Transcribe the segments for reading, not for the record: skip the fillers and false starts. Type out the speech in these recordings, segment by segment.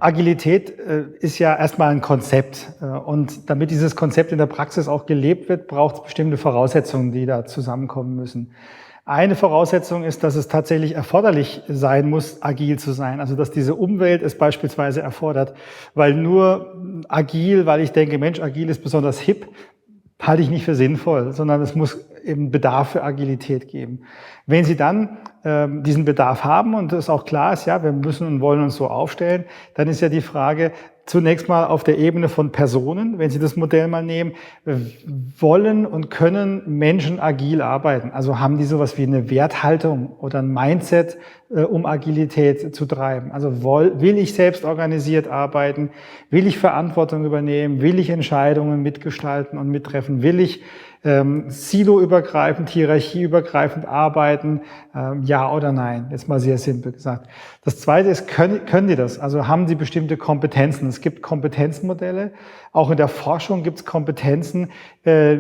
Agilität ist ja erstmal ein Konzept. Und damit dieses Konzept in der Praxis auch gelebt wird, braucht es bestimmte Voraussetzungen, die da zusammenkommen müssen. Eine Voraussetzung ist, dass es tatsächlich erforderlich sein muss, agil zu sein. Also dass diese Umwelt es beispielsweise erfordert. Weil nur agil, weil ich denke, Mensch, agil ist besonders hip, halte ich nicht für sinnvoll, sondern es muss eben Bedarf für Agilität geben. Wenn Sie dann diesen Bedarf haben und es auch klar ist, ja, wir müssen und wollen uns so aufstellen, dann ist ja die Frage, zunächst mal auf der Ebene von Personen, wenn Sie das Modell mal nehmen, wollen und können Menschen agil arbeiten? Also haben die sowas wie eine Werthaltung oder ein Mindset, um Agilität zu treiben? Also will ich selbst organisiert arbeiten? Will ich Verantwortung übernehmen? Will ich Entscheidungen mitgestalten und mittreffen? Will ich siloübergreifend, hierarchieübergreifend arbeiten? Ja oder nein? Jetzt mal sehr simpel gesagt. Das Zweite ist, können die das? Also haben sie bestimmte Kompetenzen? Es gibt Kompetenzmodelle. Auch in der Forschung gibt es Kompetenzen,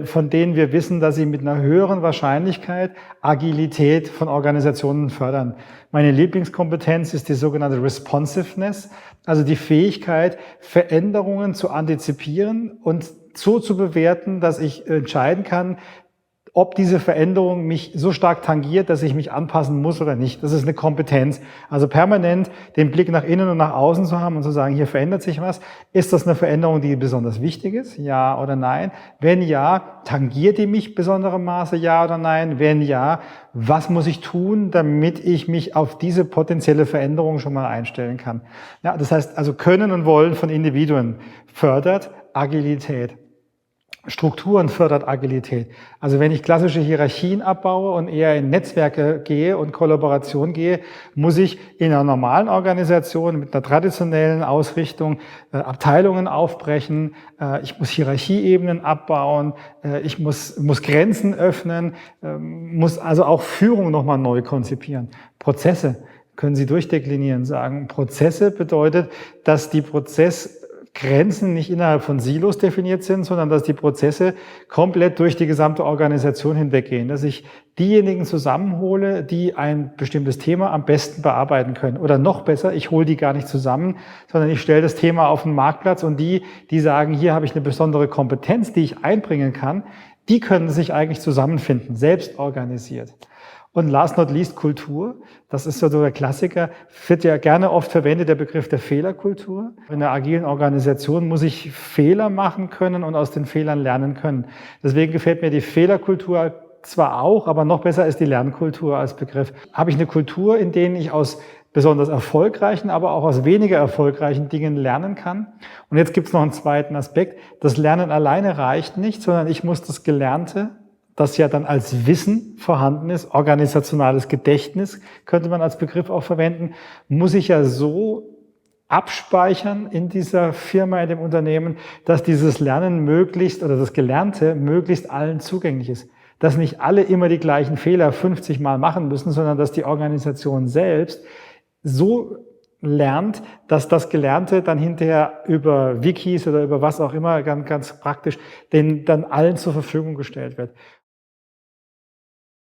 von denen wir wissen, dass sie mit einer höheren Wahrscheinlichkeit Agilität von Organisationen fördern. Meine Lieblingskompetenz ist die sogenannte Responsiveness, also die Fähigkeit, Veränderungen zu antizipieren und so zu bewerten, dass ich entscheiden kann, ob diese Veränderung mich so stark tangiert, dass ich mich anpassen muss oder nicht. Das ist eine Kompetenz. Also permanent den Blick nach innen und nach außen zu haben und zu sagen, hier verändert sich was. Ist das eine Veränderung, die besonders wichtig ist? Ja oder nein? Wenn ja, tangiert die mich besonderem Maße? Ja oder nein? Wenn ja, was muss ich tun, damit ich mich auf diese potenzielle Veränderung schon mal einstellen kann? Ja, das heißt also Können und Wollen von Individuen fördert Agilität. Strukturen fördert Agilität. Also wenn ich klassische Hierarchien abbaue und eher in Netzwerke gehe und Kollaboration gehe, muss ich in einer normalen Organisation mit einer traditionellen Ausrichtung Abteilungen aufbrechen, ich muss Hierarchieebenen abbauen, ich muss Grenzen öffnen, muss also auch Führung nochmal neu konzipieren. Prozesse können Sie durchdeklinieren, sagen. Prozesse bedeutet, dass die Grenzen nicht innerhalb von Silos definiert sind, sondern dass die Prozesse komplett durch die gesamte Organisation hinweggehen, dass ich diejenigen zusammenhole, die ein bestimmtes Thema am besten bearbeiten können. Oder noch besser, ich hole die gar nicht zusammen, sondern ich stelle das Thema auf den Marktplatz und die sagen, hier habe ich eine besondere Kompetenz, die ich einbringen kann, die können sich eigentlich zusammenfinden, selbst organisiert. Und last not least Kultur, das ist so der Klassiker, wird ja gerne oft verwendet, der Begriff der Fehlerkultur. In einer agilen Organisation muss ich Fehler machen können und aus den Fehlern lernen können. Deswegen gefällt mir die Fehlerkultur zwar auch, aber noch besser ist die Lernkultur als Begriff. Habe ich eine Kultur, in der ich aus besonders erfolgreichen, aber auch aus weniger erfolgreichen Dingen lernen kann? Und jetzt gibt es noch einen zweiten Aspekt. Das Lernen alleine reicht nicht, sondern ich muss das Gelernte, das ja dann als Wissen vorhanden ist, organisationales Gedächtnis könnte man als Begriff auch verwenden, muss ich ja so abspeichern in dieser Firma, in dem Unternehmen, dass dieses Lernen möglichst oder das Gelernte möglichst allen zugänglich ist. Dass nicht alle immer die gleichen Fehler 50 Mal machen müssen, sondern dass die Organisation selbst so lernt, dass das Gelernte dann hinterher über Wikis oder über was auch immer ganz praktisch dann allen zur Verfügung gestellt wird.